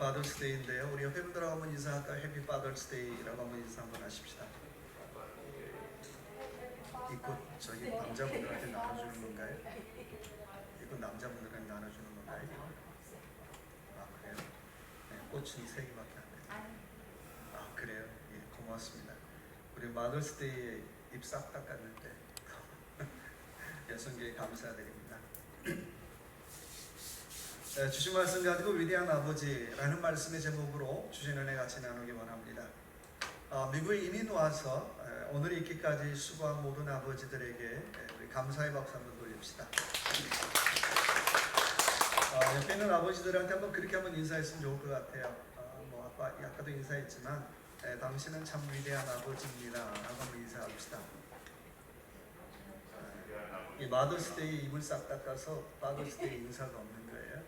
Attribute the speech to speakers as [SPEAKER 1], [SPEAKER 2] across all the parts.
[SPEAKER 1] 파더스데이인데요. 우리 옆에 분들하고 한번 인사할까요? 해피 파더스데이라고 한번 인사 한번 하십시다. 이꽃 저기 남자분들한테 나눠주는 건가요? 이꽃 남자분들한테 나눠주는 건가요? 아 그래요? 네, 꽃은 3개밖에 안 돼요. 아 그래요? 예, 고맙습니다. 우리 마더스데이에 입 싹 닦았는데 여성계에 감사드립니다. 주신 말씀 가지고 위대한 아버지라는 말씀의 제목으로 주신 은혜 같이 나누기 원합니다. 미국에 이민 와서 오늘 있기까지 수고한 모든 아버지들에게 우리 감사의 박수 한번 돌립시다. 옆에 있는 아버지들한테 한번 그렇게 한번 인사했으면 좋을 것 같아요. 뭐 아까도 인사했지만 당신은 참 위대한 아버지입니다 라고 한번 인사합시다. 이 마더스데이 입을 싹 닦아서 마더스데이 인사가 없는 거예요.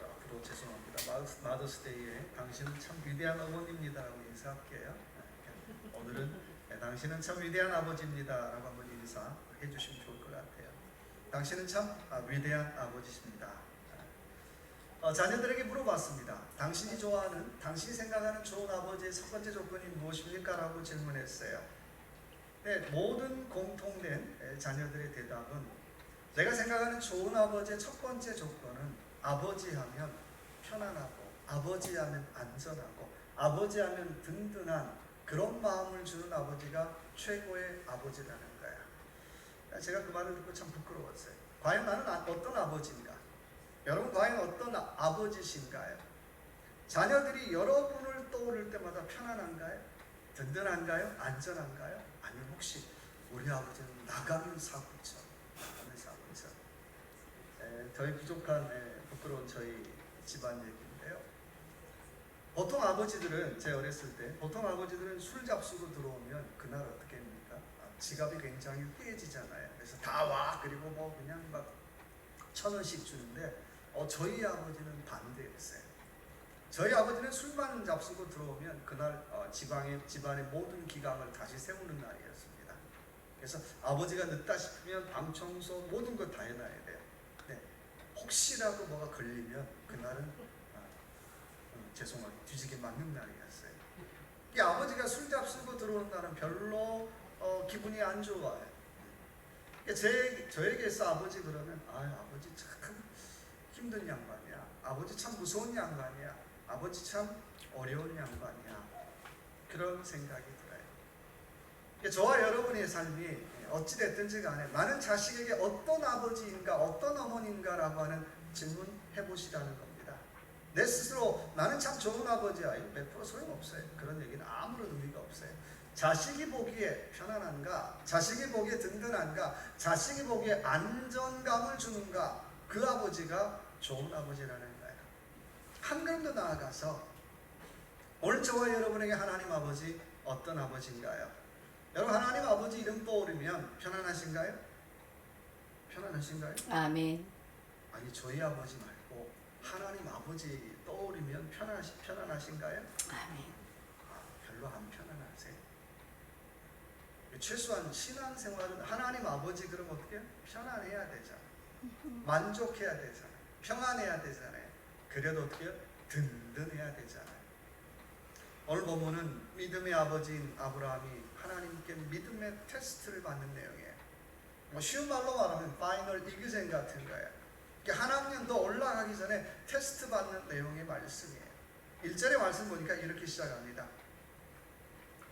[SPEAKER 1] 앞으로 죄송합니다. 마더스데이에 당신은 참 위대한 어머니입니다 라고 인사할게요. 오늘은 당신은 참 위대한 아버지입니다 라고 한번 인사해 주시면 좋을 것 같아요. 당신은 참 위대한 아버지십니다. 자녀들에게 물어봤습니다. 당신이 좋아하는, 당신이 생각하는 좋은 아버지의 첫 번째 조건이 무엇입니까? 라고 질문했어요. 네, 모든 공통된 자녀들의 대답은 내가 생각하는 좋은 아버지의 첫 번째 조건은 아버지하면 편안하고 아버지하면 안전하고 아버지하면 든든한 그런 마음을 주는 아버지가 최고의 아버지라는 거야. 제가 그 말을 듣고 참 부끄러웠어요. 과연 나는 어떤 아버지인가? 여러분 과연 어떤 아버지신가요? 자녀들이 여러분을 떠오를 때마다 편안한가요? 든든한가요? 안전한가요? 아니면 혹시 우리 아버지는 나가면 사고쳐, 저희 부족한 부끄러운 저희 집안 얘기인데요. 보통 아버지들은, 제가 어렸을 때 보통 아버지들은 술 잡수고 들어오면 그날 어떻게 합니까? 지갑이 굉장히 후해지잖아요. 그래서 다 와, 그리고 뭐 그냥 막 1,000원씩 주는데 저희 아버지는 반대였어요. 저희 아버지는 술만 잡수고 들어오면 그날 집안의 모든 기강을 다시 세우는 날이었습니다. 그래서 아버지가 늦다 싶으면 방 청소 모든 것 다 해놔야 돼요. 네. 혹시라도 뭐가 걸리면 그날은 죄송하게 뒤지게 맞는 날이었어요. 이 아버지가 술 잡수고 들어오는 날은 별로 기분이 안 좋아요. 저에게서 아버지 그러면 아버지 참 힘든 양반이야. 아버지 참 무서운 양반이야. 아버지 참 어려운 양반이야. 그런 생각이 들어요. 저와 여러분의 삶이 어찌됐든지 간에 나는 자식에게 어떤 아버지인가 어떤 어머니인가 라고 하는 질문 해보시라는 겁니다. 내 스스로 나는 참 좋은 아버지야. 이거 100% 소용없어요. 그런 얘기는 아무런 의미가 없어요. 자식이 보기에 편안한가, 자식이 보기에 든든한가, 자식이 보기에 안정감을 주는가, 그 아버지가 좋은 아버지라는 거예요. 한 걸음 더 나아가서 오늘 저와 여러분에게 하나님 아버지 어떤 아버지인가요? 여러분 하나님 아버지 이름 떠오르면 편안하신가요? 편안하신가요?
[SPEAKER 2] 아멘.
[SPEAKER 1] 아니 저희 아버지 말고 하나님 아버지 떠오르면 편안하신가요?
[SPEAKER 2] 아멘.
[SPEAKER 1] 별로 안 편안하세요. 최소한 신앙생활은 하나님 아버지 그럼 어떻게 편안해야 되잖아. 만족해야 되잖아. 평안해야 되잖아요. 그래도 어떻게 든든해야 되잖아요. 오늘 본문은 믿음의 아버지인 아브라함이 하나님께 믿음의 테스트를 받는 내용이에요. 쉬운 말로 말하면 파이널 이그젠 같은 거예요. 한 학년 더 올라가기 전에 테스트 받는 내용의 말씀이에요. 1절의 말씀 보니까 이렇게 시작합니다.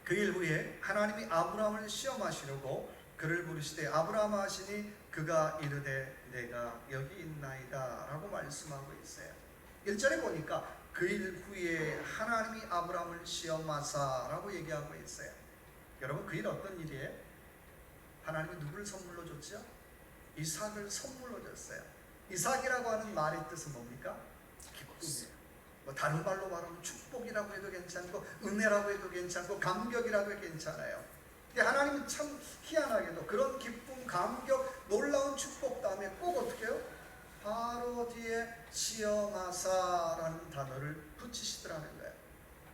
[SPEAKER 1] 그 일 후에 하나님이 아브라함을 시험하시려고 그를 부르시되 아브라함 하시니 그가 이르되 내가 여기 있나이다 라고 말씀하고 있어요. 1절에 보니까 그 일 후에 하나님이 아브라함을 시험하사 라고 얘기하고 있어요. 여러분 그 일 어떤 일이에요? 하나님이 누구를 선물로 줬죠? 이삭을 선물로 줬어요. 이삭이라고 하는 말의 뜻은 뭡니까? 기쁨이에요. 뭐 다른 말로 말하면 축복이라고 해도 괜찮고 은혜라고 해도 괜찮고 감격이라도 해도 괜찮아요. 근데 하나님은 참 희한하게도 그런 기쁨, 감격, 놀라운 축복 다음에 꼭 어떻게 해요? 바로 뒤에 시험하사라는 단어를 붙이시더라는 거예요.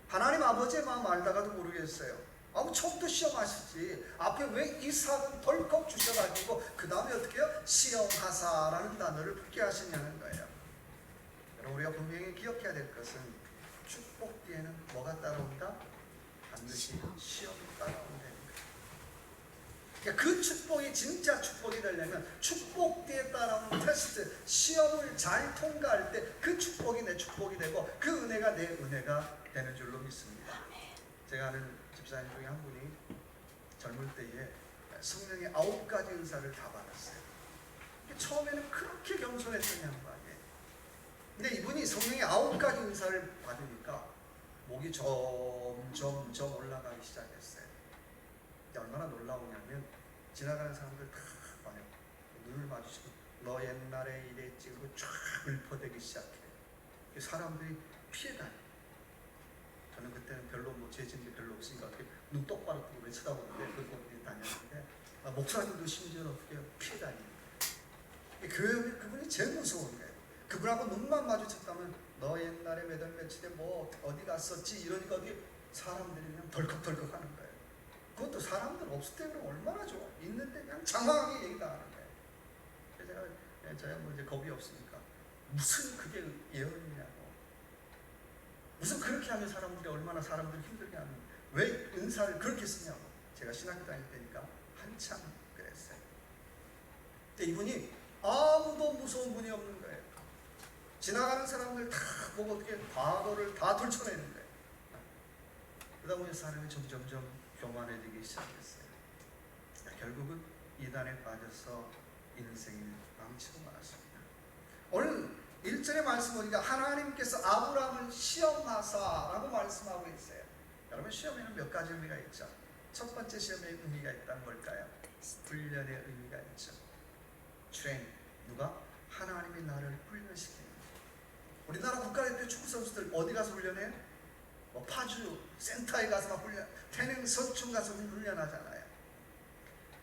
[SPEAKER 1] 하나님 아버지의 마음 알다가도 모르겠어요. 처음부터 시험하시지 앞에 왜 이삭은 덜컥 주셔가지고 그 다음에 어떻게 해요? 시험하사라는 단어를 붙게 하시냐는 거예요. 여러분, 우리가 분명히 기억해야 될 것은 축복 뒤에는 뭐가 따라온다? 반드시 시험이 따라온다는 거예요. 그러니까 그 축복이 진짜 축복이 되려면 축복 뒤에 따라오는 테스트, 시험을 잘 통과할 때 그 축복이 내 축복이 되고 그 은혜가 내 은혜가 되는 줄로 믿습니다. 제가 아는 집사님 중에 한 분이 젊을 때에 성령의 9가지 은사를 다 받았어요. 처음에는 그렇게 겸손했던 양반이에요. 근데 이분이 성령의 9가지 은사를 받으니까 목이 점점 올라가기 시작했어요. 얼마나 놀라우냐면 지나가는 사람들 다 봐요. 눈을 마주치고 너 옛날에 이랬지 그러고 쫙 읊어대기 시작해요. 사람들이 피해다녀요. 저는 그때는 별로 재진이 별로 없으니까 눈 똑바로 뜨고 왜 쳐다보는데 그분이 다녔는데 목사님도 심지어 어떻게 피해다니는 거예요. 그분이 제일 무서운 거예요. 그분하고 눈만 마주쳤다면 너 옛날에 몇 월 며칠에 뭐 어디 갔었지 이러니까 어디 사람들이 그냥 덜컥덜컥 하는 거예요. 그것도 사람들 없을 때 그럼 얼마나 좋아. 있는데 그냥 장황하게 얘기가 하는 거예요. 그래서 제가 뭐 이제 겁이 없으니까 무슨 그게 예언이냐고. 무슨 그렇게 하면 사람들이 얼마나 사람들을 힘들게 하는 왜 은사를 그렇게 쓰냐고. 제가 신학교 다닐 때니까 한참 그랬어요. 근데 이분이 아무도 무서운 분이 없는 거예요. 지나가는 사람들 다 보고 어떻게 과거를 다 들춰내는 거예요. 그러다 보니 사람이 점점점 교만해지기 시작했어요. 결국은 이단에 빠져서 인생을 망치고 말았습니다. 오늘 1절의 말씀 보니까 하나님께서 아브라함을 시험하사라고 말씀하고 있어요. 여러분, 시험에는 몇 가지 의미가 있죠. 첫 번째 시험의 의미가 있다는 뭘까요? 훈련의 의미가 있죠. 트레인, 누가? 하나님이 나를 훈련시키는 거예요. 우리나라 국가대표 축구 선수들 어디 가서 훈련해요? 뭐 파주 센터에 가서 훈련, 태릉 서촌 가서 훈련하잖아요.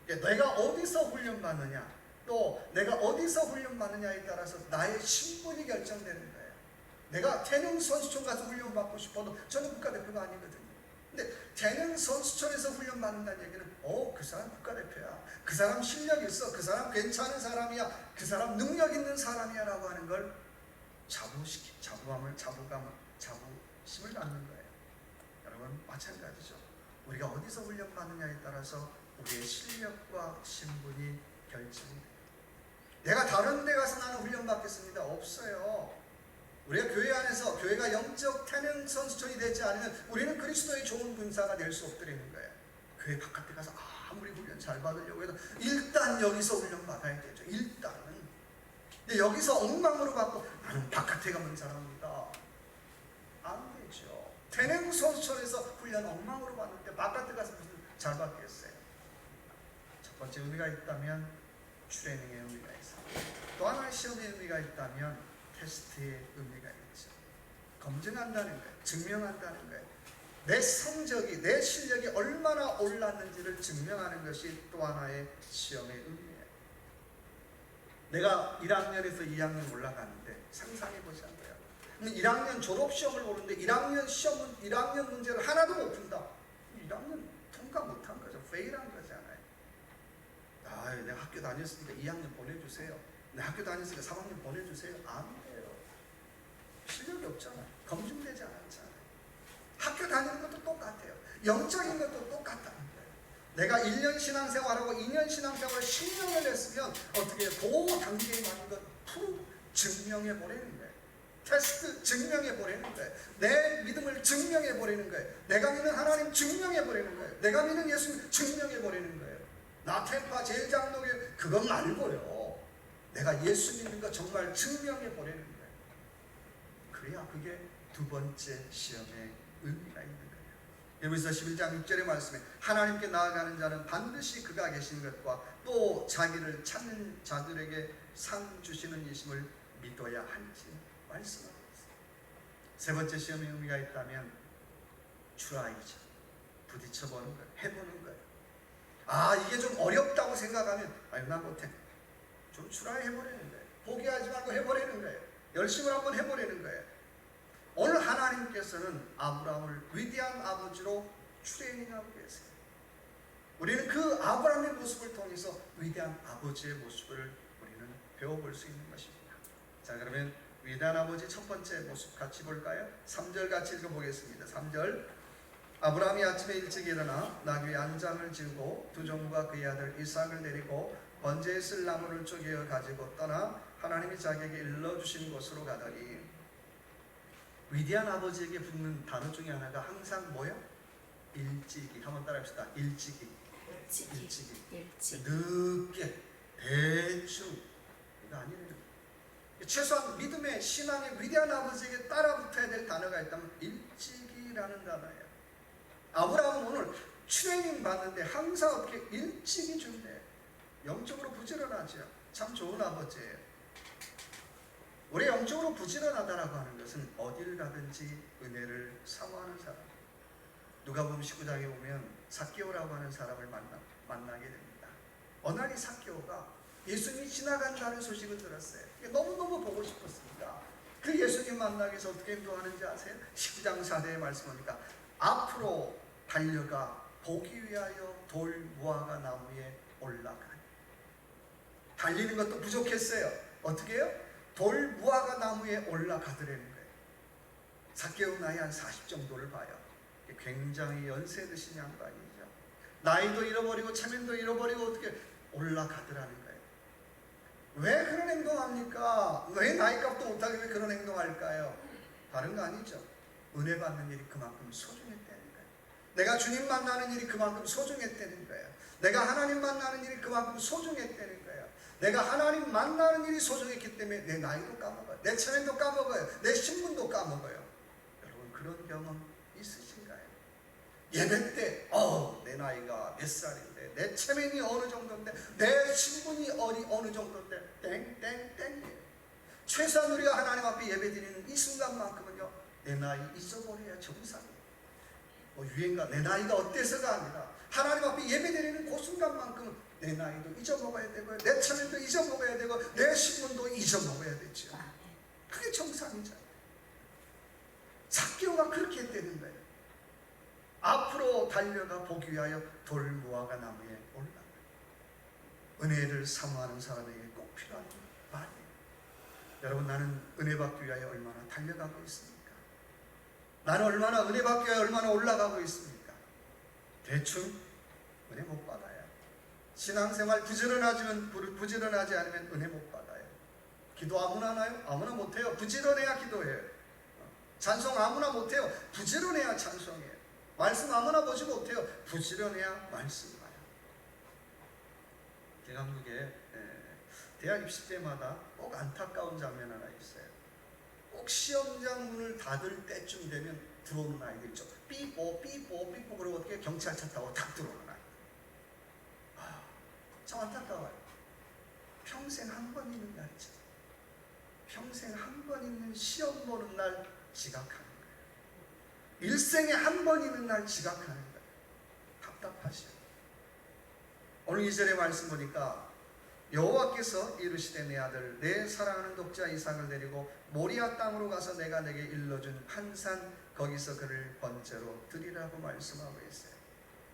[SPEAKER 1] 내가 어디서 훈련받느냐, 또 내가 어디서 훈련받느냐에 따라서 나의 신분이 결정되는 거예요. 내가 태릉 선수촌 가서 훈련받고 싶어도 저는 국가대표가 아니거든요. 근데 태릉 선수촌에서 훈련받는다는 얘기는 그 사람 국가대표야, 그 사람 실력 있어, 그 사람 괜찮은 사람이야, 그 사람 능력 있는 사람이야 라고 하는 걸 자부심을 갖는 거예요. 여러분, 마찬가지죠. 우리가 어디서 훈련받느냐에 따라서 우리의 실력과 신분이 결정돼요. 내가 다른 데 가서 나는 훈련받겠습니다. 없어요. 우리가 교회 안에서 교회가 영적 태능 선수촌이 되지 않으면 우리는 그리스도의 좋은 군사가 될 수 없다는 거예요. 교회 바깥에 가서 아무리 훈련 잘 받으려고 해도 일단 여기서 훈련 받아야 되죠. 일단은. 근데 여기서 엉망으로 받고 나는 바깥에 가면 잘합니다. 안 되죠. 태능 선수촌에서 훈련 엉망으로 받는데 바깥에 가서 무슨 잘 받겠어요. 첫 번째 의미가 있다면 트레이닝의 의미가 있습니다. 또 하나의 시험의 의미가 있다면 테스트의 의미가 있죠. 검증한다는 거예요. 증명한다는 거예요. 내 성적이, 내 실력이 얼마나 올랐는지를 증명하는 것이 또 하나의 시험의 의미예요. 내가 1학년에서 2학년 올라가는데 상상해보자고요. 1학년 졸업시험을 보는데 1학년 문제를 하나도 못 푼다. 1학년 통과 못한 거죠. 페일한 거잖아요. 내가 학교 다녔으니까 2학년 보내주세요. 내가 학교 다녔으니까 3학년 보내주세요. 안 돼요. 실력이 없잖아요. 검증되지 않았잖아요. 학교 다니는 것도 똑같아요. 영적인 것도 똑같다는 거예요. 내가 1년 신앙생활하고 2년 신앙생활을 10년을 했으면 어떻게 해요? 그 단계에 맞는 것 프로 증명해버리는 거예요. 테스트 증명해버리는 거예요. 내 믿음을 증명해버리는 거예요. 내가 믿는 하나님 증명해버리는 거예요. 내가 믿는 예수님 증명해버리는 거예요. 나태파 제일장로교회 그것 말고요. 내가 예수 믿는 거 정말 증명해버리는 거예요. 그래야 그게 두 번째 시험의 의미가 있는 거예요. 에베소서 11장 6절의 말씀에 하나님께 나아가는 자는 반드시 그가 계신 것과 또 자기를 찾는 자들에게 상 주시는 이심을 믿어야 할지 말씀하고 있습니다. 세 번째 시험의 의미가 있다면 트라이죠. 부딪혀보는 거예요. 해보는 거예요. 이게 좀 어렵다고 생각하면 난 못해. 좀 트라이 해보려는 거예요. 포기하지 말고 해보려는 거예요. 열심을 한번 해보려는 거예요. 오늘 하나님께서는 아브라함을 위대한 아버지로 트레이닝하고 계세요. 우리는 그 아브라함의 모습을 통해서 위대한 아버지의 모습을 우리는 배워볼 수 있는 것입니다. 자, 그러면 위대한 아버지 첫 번째 모습 같이 볼까요? 3절 같이 읽어보겠습니다. 3절. 아브라함이 아침에 일찍 일어나 나귀 안장을 지고 두 종과 그의 아들 이삭을 데리고 번제에 쓸 나무를 쪼개어 가지고 떠나 하나님이 자기에게 일러주신 곳으로 가더니. 위대한 아버지에게 붙는 단어 중에 하나가 항상 뭐요? 일찍이. 한번 따라합시다. 일찍이. 늦게, 대충. 이거 아니에요. 최소한 믿음의 신앙의 위대한 아버지에게 따라붙어야 될 단어가 있다면 일찍이라는 단어예요. 아브라함은 오늘 트레이닝 받는데 항상 어떻게 일찍이 준대. 영적으로 부지런하죠. 참 좋은 아버지예요. 우리 영적으로 부지런하다라고 하는 것은 어딜 가든지 은혜를 사모하는 사람. 누가복음 19장에 보면 삭개오라고 하는 사람을 만나게 됩니다. 어느 날 이 삭개오가 예수님이 지나간다는 소식을 들었어요. 너무너무 보고 싶었습니다. 그 예수님 만나기 위해서 어떻게 행동하는지 아세요? 19장 4절에 말씀하니까 앞으로 달려가 보기 위하여 돌 무화과 나무에 올라가니. 달리는 것도 부족했어요. 어떻게 해요? 돌 무화과 나무에 올라가더라는 거예요. 삭개오 나이 한 40 정도를 봐요. 굉장히 연세 드신 양반이죠. 나이도 잃어버리고 체면도 잃어버리고 어떻게 올라가더라는 거예요. 왜 그런 행동합니까? 왜 나이값도 못하게 왜 그런 행동할까요? 다른 거 아니죠. 은혜 받는 일이 그만큼 소중했다는 거예요. 내가 주님 만나는 일이 그만큼 소중했다는 거예요. 내가 하나님 만나는 일이 그만큼 소중했다는 거예요. 내가 하나님 만나는 일이 소중했기 때문에 내 나이도 까먹어요. 내 체면도 까먹어요. 내 신분도 까먹어요. 여러분 그런 경험 있으신가요? 예배 때 내 나이가 몇 살인데 내 체면이 어느 정도인데 내 신분이 어느 정도인데 땡땡땡. 최소한 우리가 하나님 앞에 예배 드리는 이 순간만큼은요 내 나이 잊어버려야 정상이에요. 유행가 내 나이가 어때서가 아니라 하나님 앞에 예배 드리는 그 순간만큼은 내 나이도 잊어먹어야 되고요, 내 체면도 잊어먹어야 되고 내 신분도 잊어먹어야 되죠. 그게 정상이잖아요. 삭개오가 그렇게 했다는 거예요. 앞으로 달려가 보기 위하여 돌 무화과 나무에 올라가. 은혜를 사모하는 사람에게 꼭 필요한 말이에요. 여러분 나는 은혜 받기 위하여 얼마나 달려가고 있습니까? 나는 얼마나 은혜 받기 위하여 얼마나 올라가고 있습니까? 대충 은혜 못 받아요. 신앙생활 부지런하지 않으면 은혜 못 받아요. 기도 아무나 하나요? 아무나 못해요. 부지런해야 기도해요. 찬송 아무나 못해요. 부지런해야 찬송해요. 말씀 아무나 보지 못해요. 부지런해야 말씀 봐요. 대한민국에 대학 입시 때마다 꼭 안타까운 장면 하나 있어요. 꼭 시험장 문을 닫을 때쯤 되면 들어오는 아이들 있죠. 삐뽀 그러고 어떻게 경찰차 타고 탁 들어오는 아이. 참 안타까워요. 평생 한 번 있는 날이죠. 평생 한 번 있는 시험 보는 날 지각하는 거예요. 일생에 한 번 있는 날 지각하는 거예요. 답답하시죠. 오늘 2절의 말씀 보니까 여호와께서 이르시되 내 아들 내 사랑하는 독자 이삭을 데리고 모리아 땅으로 가서 내가 내게 일러준 한 산 거기서 그를 번제로 드리라고 말씀하고 있어요.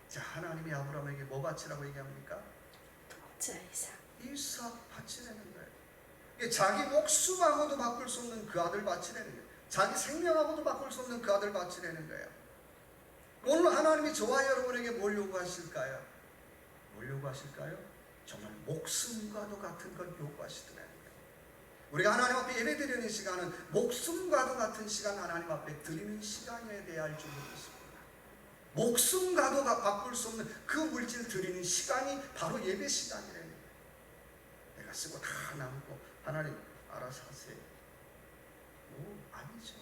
[SPEAKER 1] 자, 하나님이 아브라함에게 뭐 바치라고 얘기합니까?
[SPEAKER 2] 독자
[SPEAKER 1] 이삭 바치라는 거예요. 자기 목숨하고도 바꿀 수 없는 그 아들 바치라는 거예요. 자기 생명하고도 바꿀 수 없는 그 아들 바치라는 거예요. 오늘 하나님이 저와 여러분에게 뭘 요구하실까요? 뭘 요구하실까요? 정말 목숨과도 같은 걸 요구하시더라는 거예요. 우리가 하나님 앞에 예배 드리는 시간은 목숨과도 같은 시간 하나님 앞에 드리는 시간에 대해 알 줄 모르겠습니다. 목숨과도 바꿀 수 없는 그 물질 드리는 시간이 바로 예배 시간이라는 거예요. 내가 쓰고 다 남고 하나님 알아서 하세요. 아니죠.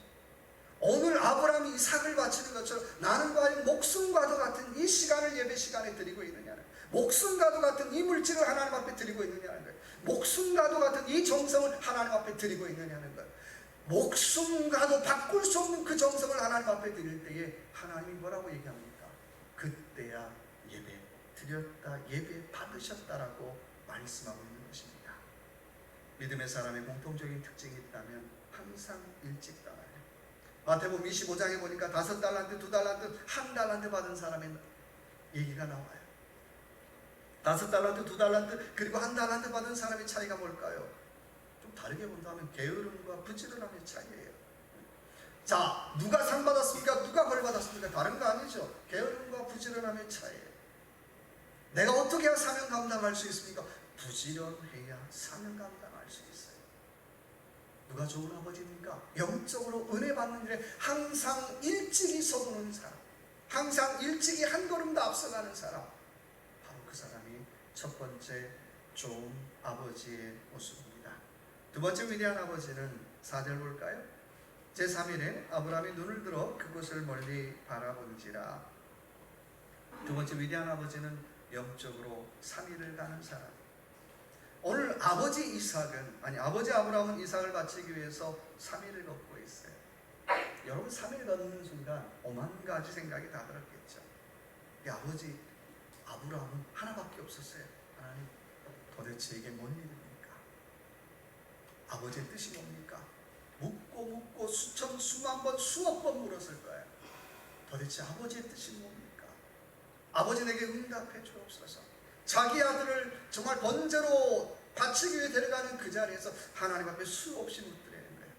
[SPEAKER 1] 오늘 아브라함이 이삭을 바치는 것처럼 나는 과연 목숨과도 같은 이 시간을 예배 시간에 드리고 있느냐는, 목숨과도 같은 이 물질을 하나님 앞에 드리고 있느냐는 거예요. 목숨과도 같은 이 정성을 하나님 앞에 드리고 있느냐는 거예요. 목숨과도 바꿀 수 없는 그 정성을 하나님 앞에 드릴 때에 하나님이 뭐라고 얘기합니까? 그때야 예배 드렸다, 예배 받으셨다라고 말씀하고 있는 것입니다. 믿음의 사람의 공통적인 특징이 있다면 항상 일찍 따라요. 마태복음 25장에 보니까 5달란트, 2달란트, 1달란트 받은 사람의 얘기가 나와요. 5달란트, 2달란트, 그리고 1달란트 받은 사람의 차이가 뭘까요? 좀 다르게 본다면 게으름과 부지런함의 차이예요. 자, 누가 상 받았습니까? 누가 벌 받았습니까? 다른 거 아니죠. 게으름과 부지런함의 차이예요. 내가 어떻게 해야 사명 감당할 수 있습니까? 부지런해야 사명 감당할 수 있어요. 누가 좋은 아버지입니까? 영적으로 은혜 받는 일에 항상 일찍이 서두는 사람, 항상 일찍이 한 걸음 더 앞서가는 사람, 바로 그 사람이 첫 번째 좋은 아버지의 모습입니다. 두 번째 위대한 아버지는 4절 볼까요? 제3일에 아브라함이 눈을 들어 그곳을 멀리 바라본지라. 두 번째 위대한 아버지는 영적으로 3일을 가는 사람. 오늘 아버지 아브라함은 이삭을 바치기 위해서 3일을 걷고 있어요. 여러분 3일 걷는 순간 5만 가지 생각이 다 들었겠죠. 이 아버지 아브라함은 하나밖에 없었어요. 하나님, 도대체 이게 뭔 일입니까? 아버지의 뜻이 뭡니까? 묻고 수천 수만 번 수억 번 물었을 거예요. 도대체 아버지의 뜻이 뭡니까? 아버지 내게 응답해 주옵소서. 자기 아들을 정말 번제로 바치기 위해 데려가는 그 자리에서 하나님 앞에 수없이 묻드리는 거예요.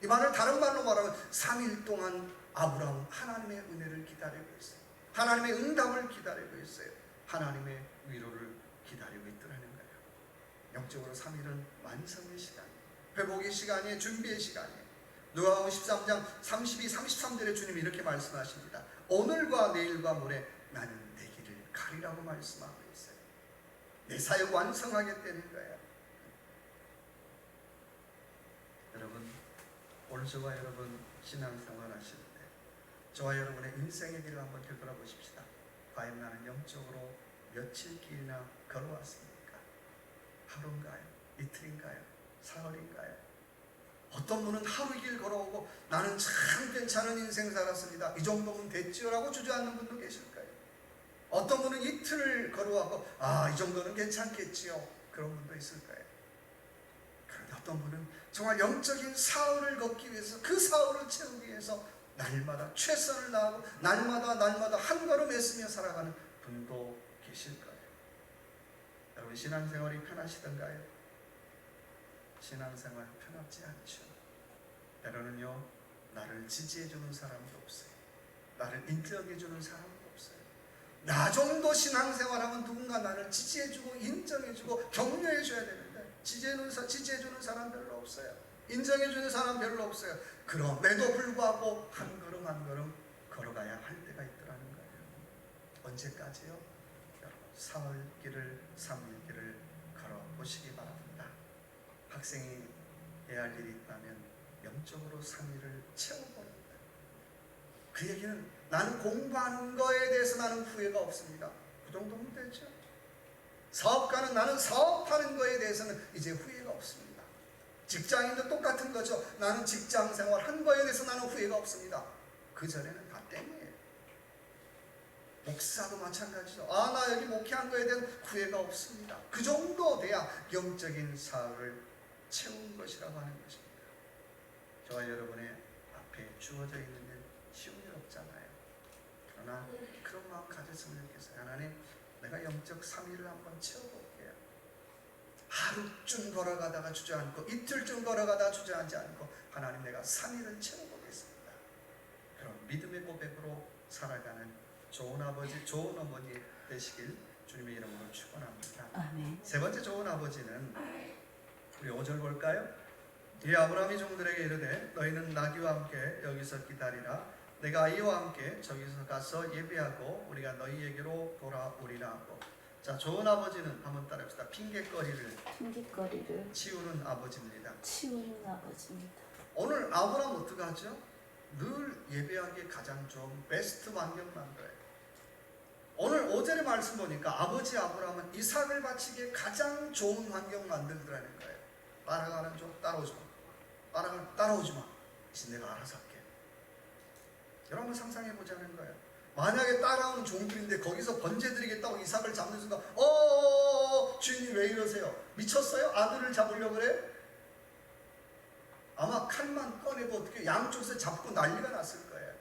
[SPEAKER 1] 이 말을 다른 말로 말하면 3일 동안 아브라함은 하나님의 은혜를 기다리고 있어요. 하나님의 응답을 기다리고 있어요. 하나님의 위로를 기다리고 있더라는 거예요. 영적으로 3일은 완성의 시간이에요. 회복의 시간이에요. 준비의 시간이에요. 누가복음 13장 32, 33절에 주님이 이렇게 말씀하십니다. 오늘과 내일과 모레 나는 내 길을 가리라고 말씀하고 있어요. 내 사역 완성하겠다는 거예요. 여러분, 오늘 저와 여러분 신앙생활 하실 때 저와 여러분의 인생의 길을 한번 되돌아 보십시다. 과연 나는 영적으로 며칠 길이나 걸어왔습니까? 하루인가요? 이틀인가요? 사흘인가요? 어떤 분은 하루 길 걸어오고 나는 참 괜찮은 인생 살았습니다. 이 정도면 됐지요? 라고 주저앉는 분도 계실 거예요. 어떤 분은 이틀을 걸어와고 이 정도는 괜찮겠지요? 그런 분도 있을 거예요. 그런데 어떤 분은 정말 영적인 사흘을 걷기 위해서 그 사흘을 채우기 위해서 날마다 최선을 다하고 날마다 한 걸음 애쓰며 살아가는 분도 계실 거예요. 여러분 신앙생활이 편하시던가요? 신앙생활 편하지 않죠. 때로는요, 나를 지지해주는 사람도 없어요. 나를 인정해주는 사람도 없어요. 나 정도 신앙생활하면 누군가 나를 지지해주고 인정해주고 격려해줘야 되는데 지지해주는 사람 별로 없어요. 인정해주는 사람 별로 없어요. 그럼에도 불구하고 한 걸음 한 걸음 걸어가야 할 때가 있더라는 거예요. 언제까지요? 여러분 사흘 길을 3일 길을 걸어보시기 바랍니다. 학생이 해야 할 일이 있다면 영적으로 3일을 채워버립니다. 그 얘기는 나는 공부하는 거에 대해서 나는 후회가 없습니다. 그 정도면 되죠. 사업가는 나는 사업하는 거에 대해서는 이제 후회가 없습니다. 직장인도 똑같은 거죠. 나는 직장 생활 한 거에 대해서 나는 후회가 없습니다. 그 전에는 다 땡이에요. 목사도 마찬가지죠. 나 여기 목회한 거에 대한 후회가 없습니다. 그 정도 돼야 영적인 사업을 채운 것이라고 하는 것입니다. 저와 여러분의 앞에 주어져 있는 일 쉬운 일 없잖아요. 그러나 그런 마음 가졌으면 좋겠어요. 하나님, 내가 영적 3일을 한번 채워볼게요. 하루쯤 걸어가다가 주저앉고 이틀쯤 걸어가다가 주저앉지 않고 하나님 내가 3일을 채워보겠습니다. 그런 믿음의 고백으로 살아가는 좋은 아버지, 좋은 어머니 되시길 주님의 이름으로 축원합니다.
[SPEAKER 2] 아멘.
[SPEAKER 1] 세 번째 좋은 아버지는 우리 5절 볼까요? 이 아브라함이 종들에게 이르되 너희는 나귀와 함께 여기서 기다리라. 내가 이와 함께 저기서 가서 예배하고 우리가 너희에게로 돌아오리라 하고. 자, 좋은 아버지는 한번 따라합시다. 핑계거리를 치우는 아버지입니다. 오늘 아브라함 어떻게 하죠? 늘 예배하기에 가장 좋은 베스트 환경 만들어요. 오늘 5절의 말씀 보니까 아버지 아브라함은 이삭을 바치기에 가장 좋은 환경 만들더라는 거예요. 따라가는 좀 따라오지 마. 따라오지 마. 이제 내가 알아서 할게. 여러분 상상해 보자는 거예요. 만약에 따라오는 종들인데 거기서 번제 드리겠다고 이삭을 잡는 순간 주인님 왜 이러세요? 미쳤어요? 아들을 잡으려고 그래? 아마 칼만 꺼내도 어떻게 양쪽에서 잡고 난리가 났을 거예요.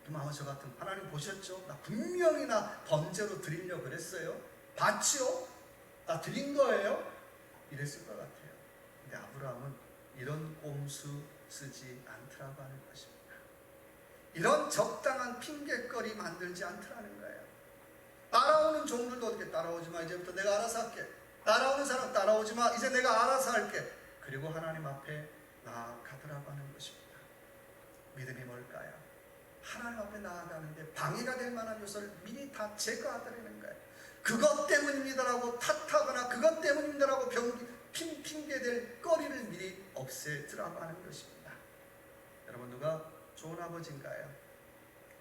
[SPEAKER 1] 그럼 아마 저 같은 하나님 보셨죠? 나 분명히 나 번제로 드리려고 그랬어요. 봤지요? 나 드린 거예요? 이랬을 것 같아요. 아브라함은 이런 꼼수 쓰지 않더라고 하는 것입니다. 이런 적당한 핑계거리 만들지 않더라는 거예요. 따라오는 종들도 어떻게 따라오지 마. 이제부터 내가 알아서 할게. 따라오는 사람 따라오지 마. 이제 내가 알아서 할게. 그리고 하나님 앞에 나아가더라고 하는 것입니다. 믿음이 뭘까요? 하나님 앞에 나아가는데 방해가 될 만한 요소를 미리 다 제거하더라는 거예요. 그것 때문입니다라고 탓하거나 그것 때문입니다라고 핑계될 거리를 미리 없애더라고 하는 것입니다. 여러분, 누가 좋은 아버지인가요?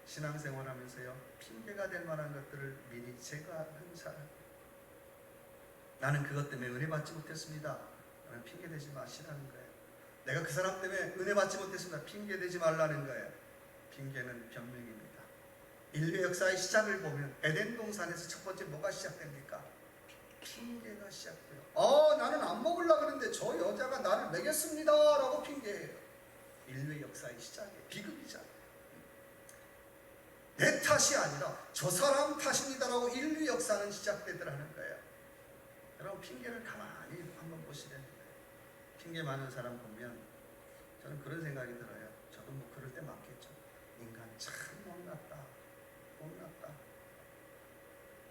[SPEAKER 1] 신앙생활 하면서요, 핑계가 될 만한 것들을 미리 제거하는 사람. 나는 그것 때문에 은혜 받지 못했습니다. 나는 핑계대지 마시라는 거예요. 내가 그 사람 때문에 은혜 받지 못했습니다. 핑계대지 말라는 거예요. 핑계는 변명입니다. 인류 역사의 시작을 보면 에덴 동산에서 첫 번째 뭐가 시작됩니까? 핑계가 시작돼요. 나는 안 먹으려고 그랬는데 저 여자가 나를 먹였습니다 라고 핑계해요. 인류의 역사의 시작이에요. 비극이잖아요. 내 탓이 아니라 저 사람 탓입니다라고 인류 역사는 시작되더라는 거예요. 여러분, 핑계를 가만히 한번 보시라는 거예요. 핑계 많은 사람 보면 저는 그런 생각이 들어요. 저도 뭐 그럴 때 많겠죠. 인간 참 못났다.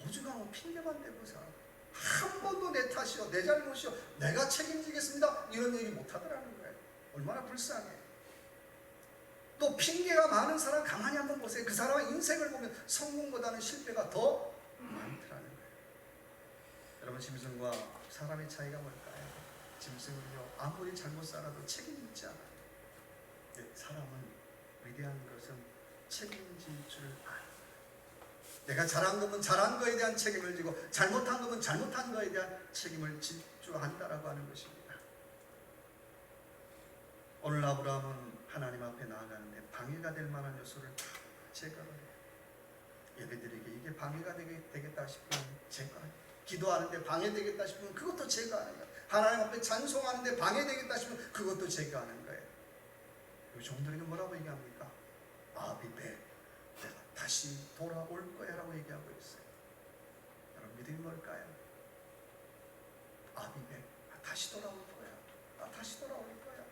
[SPEAKER 1] 오죽하면 핑계만 대고 살아. 한 번도 내 탓이요, 내 잘못이요, 내가 책임지겠습니다 이런 얘기 못하더라는 거예요. 얼마나 불쌍해. 또 핑계가 많은 사람 가만히 한번 보세요. 그 사람의 인생을 보면 성공보다는 실패가 더 많더라는 거예요. 여러분, 짐승과 사람의 차이가 뭘까요? 짐승은요, 아무리 잘못 살아도 책임지지 않아요. 사람은 위대한 것은 책임질 줄 알아요. 내가 잘한 거면 잘한 거에 대한 책임을 지고 잘못한 거면 잘못한 거에 대한 책임을 질 줄 안다라고 하는 것입니다. 오늘 아브라함은 하나님 앞에 나아가는데 방해가 될 만한 요소를 다 제거를 해요. 예배드리기 이게 방해가 되겠다 싶으면 제거해요. 기도하는데 방해되겠다 싶으면 그것도 제거하는 거예요. 하나님 앞에 찬송하는데 방해되겠다 싶으면 그것도 제거하는 거예요. 이 종들에게 뭐라고 얘기합니까? 아비배, 내가 다시 돌아올 거야 라고 얘기하고 있어요. 여러분, 믿음이 뭘까요? 아비배, 다시 돌아올 거야. 다시 돌아올 거야.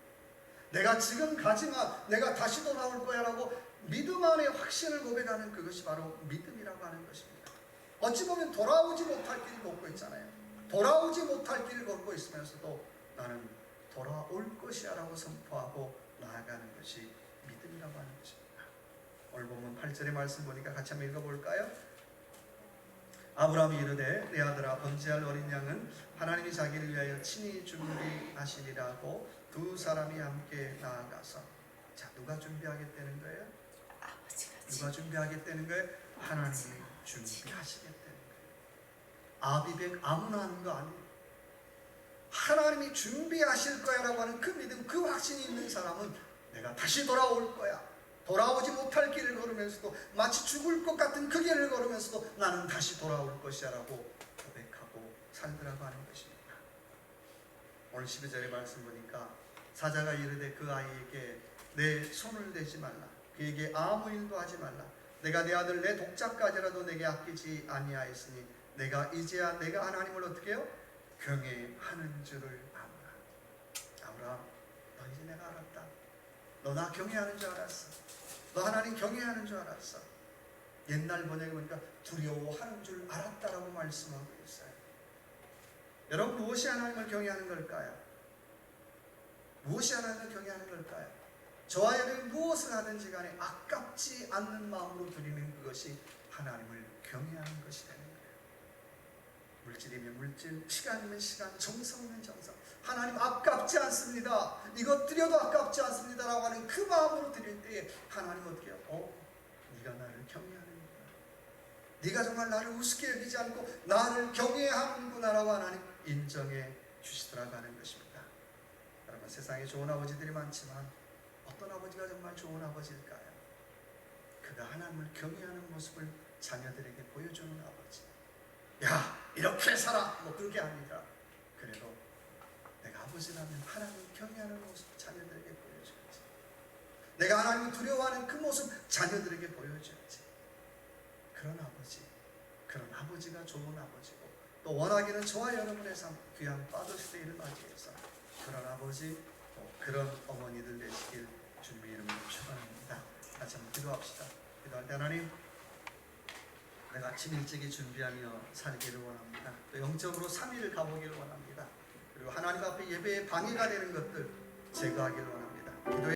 [SPEAKER 1] 내가 지금 가지마, 내가 다시 돌아올 거야 라고 믿음 안에 확신을 고백하는 그것이 바로 믿음이라고 하는 것입니다. 어찌 보면 돌아오지 못할 길을 걷고 있잖아요. 돌아오지 못할 길을 걷고 있으면서도 나는 돌아올 것이야 라고 선포하고 나아가는 것이 믿음이라고 하는 것입니다. 오늘 보면 8절의 말씀 보니까 같이 한번 읽어볼까요? 아브라함이 이르되 내 아들아, 번제할 어린 양은 하나님이 자기를 위하여 친히 준비하시리라고 두 사람이 함께 나아가서. 자, 누가 준비하겠다는 거예요? 누가 준비하겠다는 거예요? 하나님이 준비하시겠다는 거예요. 아비백 아무나 하는 거 아니에요. 하나님이 준비하실 거야 라고 하는 그 믿음, 그 확신이 있는 사람은 내가 다시 돌아올 거야, 돌아오지 못할 길을 걸으면서도 마치 죽을 것 같은 그 길을 걸으면서도 나는 다시 돌아올 것이야 라고 고백하고 살더라고 하는 것입니다. 오늘 12절의 말씀 보니까 사자가 이르되 그 아이에게 내 손을 대지 말라, 그에게 아무 일도 하지 말라. 내가 내 아들 내 독자까지라도 내게 아끼지 아니하였으니 내가 이제야 내가 하나님을 어떻게 해요? 경외하는 줄을 아노라. 아브라함, 너 이제 내가 알았다. 너 나 경외하는 줄 알았어. 너 하나님 경외하는 줄 알았어. 옛날 번역에 보니까 두려워하는 줄 알았다라고 말씀하고 있어요. 여러분, 무엇이 하나님을 경외하는 걸까요? 무엇이 하나님을 경외하는 걸까요? 저와 여러분이 무엇을 하든지 간에 아깝지 않는 마음으로 드리는 그것이 하나님을 경외하는 것이 되는 거예요. 물질이면 물질, 시간이면 시간, 정성이면 정성. 하나님 아깝지 않습니다. 이것 드려도 아깝지 않습니다 라고 하는 그 마음으로 드릴 때에 하나님 어떻게 해요? 네가 나를 경외하는구나. 네가 정말 나를 우습게 여기지 않고 나를 경외하는구나 라고 하나님 인정해 주시더라고 하는 것입니다. 여러분, 세상에 좋은 아버지들이 많지만 어떤 아버지가 정말 좋은 아버지일까요? 그가 하나님을 경외하는 모습을 자녀들에게 보여주는 아버지. 야, 이렇게 살아! 뭐 그런 게 아니라 그래도 내가 아버지라면 하나님을 경외하는 모습 자녀들에게 보여줘야지. 내가 하나님을 두려워하는 그 모습 자녀들에게 보여줘야지. 그런 아버지가 좋은 아버지고, 또 원하기는 저와 여러분의 삶 귀한 파더스데이를 맞이해서 그런 아버지 그런 어머니들 되시길 주님의 이름으로 축원합니다. 같이 한번 기도합시다. 기도할 때 하나님, 내가 아침 일찍이 준비하며 살기를 원합니다. 또 영적으로 3일을 가보기를 원합니다. 그리고 하나님 앞에 예배에 방해가 되는 것들 제거하기를 원합니다. 기도의